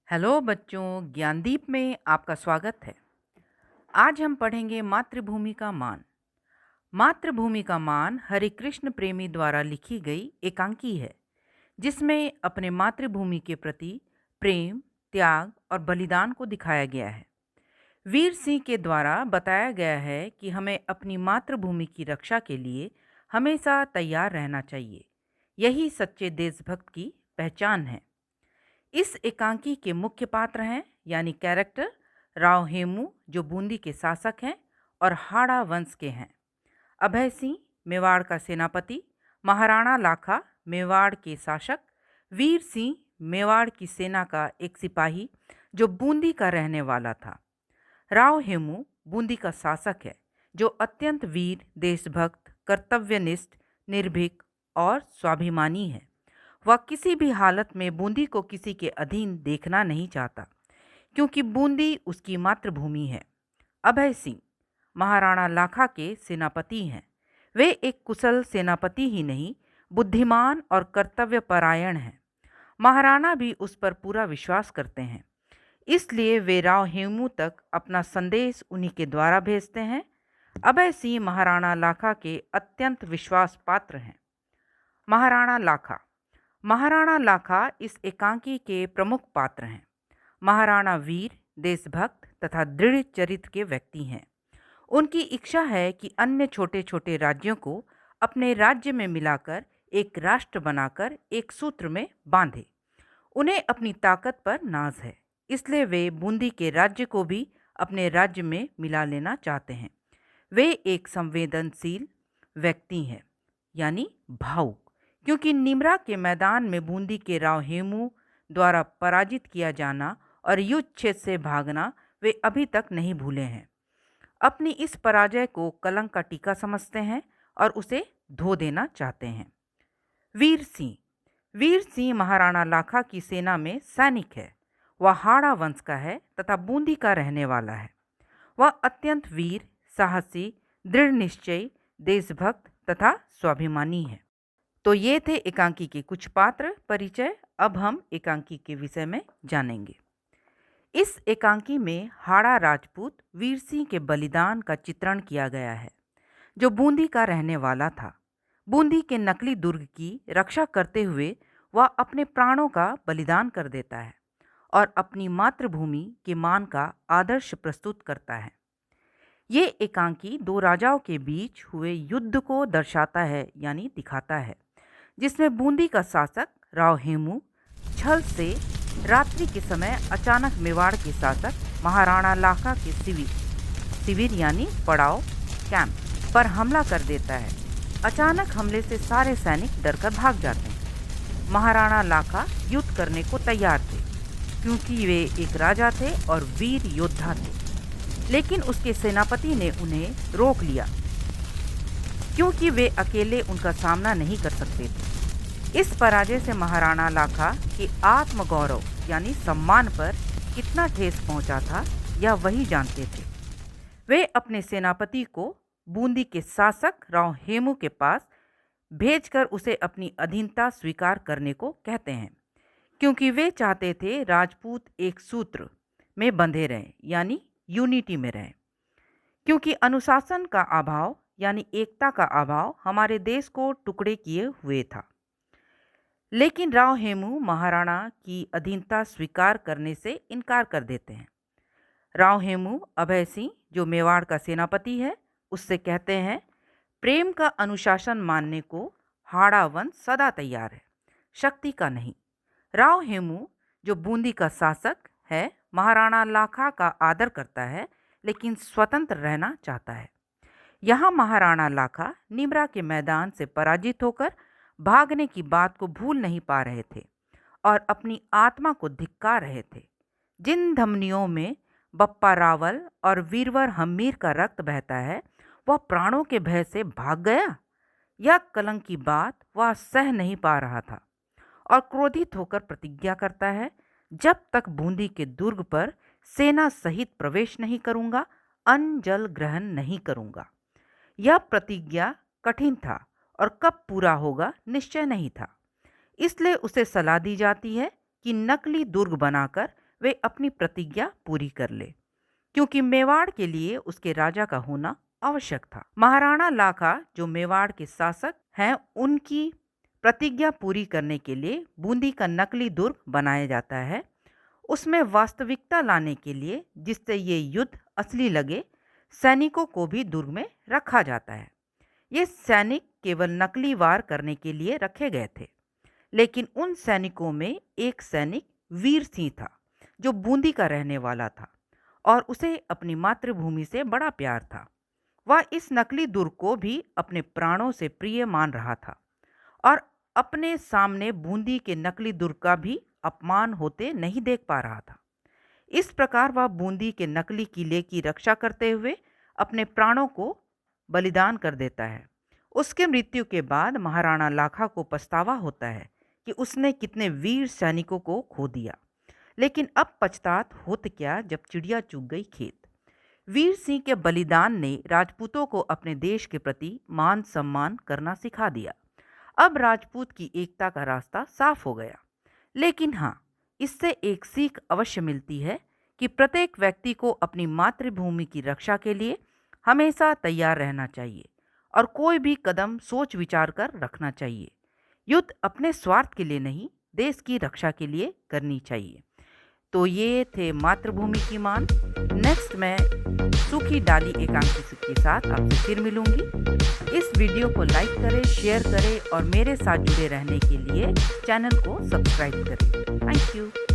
Hello बच्चों, ज्ञानदीप में आपका स्वागत है। आज हम पढ़ेंगे मातृभूमि का मान। मातृभूमि का मान हरिकृष्ण प्रेमी द्वारा लिखी गई एकांकी है, जिसमें अपने मातृभूमि के प्रति प्रेम, त्याग और बलिदान को दिखाया गया है। वीर सिंह के द्वारा बताया गया है कि हमें अपनी मातृभूमि की रक्षा के लिए हमेशा तैयार रहना चाहिए। यही सच्चे देशभक्त की पहचान है। इस एकांकी के मुख्य पात्र हैं यानी कैरेक्टर राव हेमू, जो बूंदी के शासक हैं और हाड़ा वंश के हैं। अभय सिंह, मेवाड़ का सेनापति। महाराणा लाखा, मेवाड़ के शासक। वीर सिंह, मेवाड़ की सेना का एक सिपाही जो बूंदी का रहने वाला था। राव हेमू बूंदी का शासक है, जो अत्यंत वीर, देशभक्त, कर्तव्यनिष्ठ, निर्भीक और स्वाभिमानी है। वह किसी भी हालत में बूंदी को किसी के अधीन देखना नहीं चाहता, क्योंकि बूंदी उसकी मातृभूमि है। अभय सिंह महाराणा लाखा के सेनापति हैं। वे एक कुशल सेनापति ही नहीं, बुद्धिमान और कर्तव्यपरायण हैं। महाराणा भी उस पर पूरा विश्वास करते हैं, इसलिए वे राव हेमू तक अपना संदेश उन्हीं के द्वारा भेजते हैं। अभय सिंह महाराणा लाखा के अत्यंत विश्वास पात्र हैं। महाराणा लाखा महाराणा लाखा इस एकांकी के प्रमुख पात्र हैं। महाराणा वीर, देशभक्त तथा दृढ़ चरित्र के व्यक्ति हैं। उनकी इच्छा है कि अन्य छोटे छोटे राज्यों को अपने राज्य में मिलाकर एक राष्ट्र बनाकर एक सूत्र में बांधे। उन्हें अपनी ताकत पर नाज है, इसलिए वे बूंदी के राज्य को भी अपने राज्य में मिला लेना चाहते हैं। वे एक संवेदनशील व्यक्ति हैं, यानी भावुक, क्योंकि निमरा के मैदान में बूंदी के राव हेमू द्वारा पराजित किया जाना और युद्ध क्षेत्र से भागना वे अभी तक नहीं भूले हैं। अपनी इस पराजय को कलंक का टीका समझते हैं और उसे धो देना चाहते हैं। वीर सिंह महाराणा लाखा की सेना में सैनिक है। वह हाड़ा वंश का है तथा बूंदी का रहने वाला है। वह अत्यंत वीर, साहसी, दृढ़ निश्चयी, देशभक्त तथा स्वाभिमानी है। तो ये थे एकांकी के कुछ पात्र परिचय। अब हम एकांकी के विषय में जानेंगे। इस एकांकी में हाड़ा राजपूत वीर सिंह के बलिदान का चित्रण किया गया है, जो बूंदी का रहने वाला था। बूंदी के नकली दुर्ग की रक्षा करते हुए वह अपने प्राणों का बलिदान कर देता है और अपनी मातृभूमि के मान का आदर्श प्रस्तुत करता है। ये एकांकी दो राजाओं के बीच हुए युद्ध को दर्शाता है, यानी दिखाता है, जिसमें बूंदी का शासक राव हेमू छल से रात्रि के समय अचानक मेवाड़ के शासक महाराणा लाखा के शिविर यानी पड़ाव कैंप पर हमला कर देता है। अचानक हमले से सारे सैनिक डरकर भाग जाते हैं। महाराणा लाखा युद्ध करने को तैयार थे, क्योंकि वे एक राजा थे और वीर योद्धा थे, लेकिन उसके सेनापति ने उन्हें रोक लिया, क्योंकि वे अकेले उनका सामना नहीं कर सकते थे। इस पराजय से महाराणा लाखा के आत्मगौरव यानी सम्मान पर कितना ठेस पहुंचा था, यह वही जानते थे। वे अपने सेनापति को बूंदी के शासक राव हेमू के पास भेजकर उसे अपनी अधीनता स्वीकार करने को कहते हैं, क्योंकि वे चाहते थे राजपूत एक सूत्र में बंधे रहें, यानी यूनिटी में रहें। क्योंकि अनुशासन का अभाव यानी एकता का अभाव हमारे देश को टुकड़े किए हुए था। लेकिन राव हेमू महाराणा की अधीनता स्वीकार करने से इनकार कर देते हैं। राव हेमू अभय सिंह, जो मेवाड़ का सेनापति है, उससे कहते हैं, प्रेम का अनुशासन मानने को हाड़ा वंश सदा तैयार है, शक्ति का नहीं। राव हेमू, जो बूंदी का शासक है, महाराणा लाखा का आदर करता है, लेकिन स्वतंत्र रहना चाहता है। यहाँ महाराणा लाखा निमरा के मैदान से पराजित होकर भागने की बात को भूल नहीं पा रहे थे और अपनी आत्मा को धिक्कार रहे थे। जिन धमनियों में बप्पा रावल और वीरवर हम्मीर का रक्त बहता है, वह प्राणों के भय से भाग गया। यह कलंक की बात वह सह नहीं पा रहा था और क्रोधित होकर प्रतिज्ञा करता है, जब तक बूंदी के दुर्ग पर सेना सहित प्रवेश नहीं करूंगा, अन्न जल ग्रहण नहीं करूंगा। यह प्रतिज्ञा कठिन था और कब पूरा होगा निश्चय नहीं था। इसलिए उसे सलाह दी जाती है कि नकली दुर्ग बनाकर वे अपनी प्रतिज्ञा पूरी कर ले, क्योंकि मेवाड़ के लिए उसके राजा का होना आवश्यक था। महाराणा लाखा जो मेवाड़ के शासक हैं, उनकी प्रतिज्ञा पूरी करने के लिए बूंदी का नकली दुर्ग बनाया जाता है। उसमें वास्तविकता लाने के लिए, जिससे ये युद्ध असली लगे, सैनिकों को भी दुर्ग में रखा जाता है। ये सैनिक केवल नकली वार करने के लिए रखे गए थे, लेकिन उन सैनिकों में एक सैनिक वीर सिंह था जो बूंदी का रहने वाला था और उसे अपनी मातृभूमि से बड़ा प्यार था। वह इस नकली दुर्ग को भी अपने प्राणों से प्रिय मान रहा था और अपने सामने बूंदी के नकली दुर्ग का भी अपमान होते नहीं देख पा रहा था। इस प्रकार वह बूंदी के नकली किले की रक्षा करते हुए अपने प्राणों को बलिदान कर देता है। उसके मृत्यु के बाद महाराणा लाखा को पछतावा होता है कि उसने कितने वीर सैनिकों को खो दिया, लेकिन अब पछतात होत क्या जब चिड़िया चुग गई खेत। वीर सिंह के बलिदान ने राजपूतों को अपने देश के प्रति मान सम्मान करना सिखा दिया। अब राजपूत की एकता का रास्ता साफ हो गया। लेकिन हाँ, इससे एक सीख अवश्य मिलती है कि प्रत्येक व्यक्ति को अपनी मातृभूमि की रक्षा के लिए हमेशा तैयार रहना चाहिए और कोई भी कदम सोच विचार कर रखना चाहिए। युद्ध अपने स्वार्थ के लिए नहीं, देश की रक्षा के लिए करनी चाहिए। तो ये थे मातृभूमि की मान। नेक्स्ट मैं सूखी डाली एकांकी के साथ आपसे फिर मिलूंगी। इस वीडियो को लाइक करें, शेयर करें और मेरे साथ जुड़े रहने के लिए चैनल को सब्सक्राइब करें। Thank you.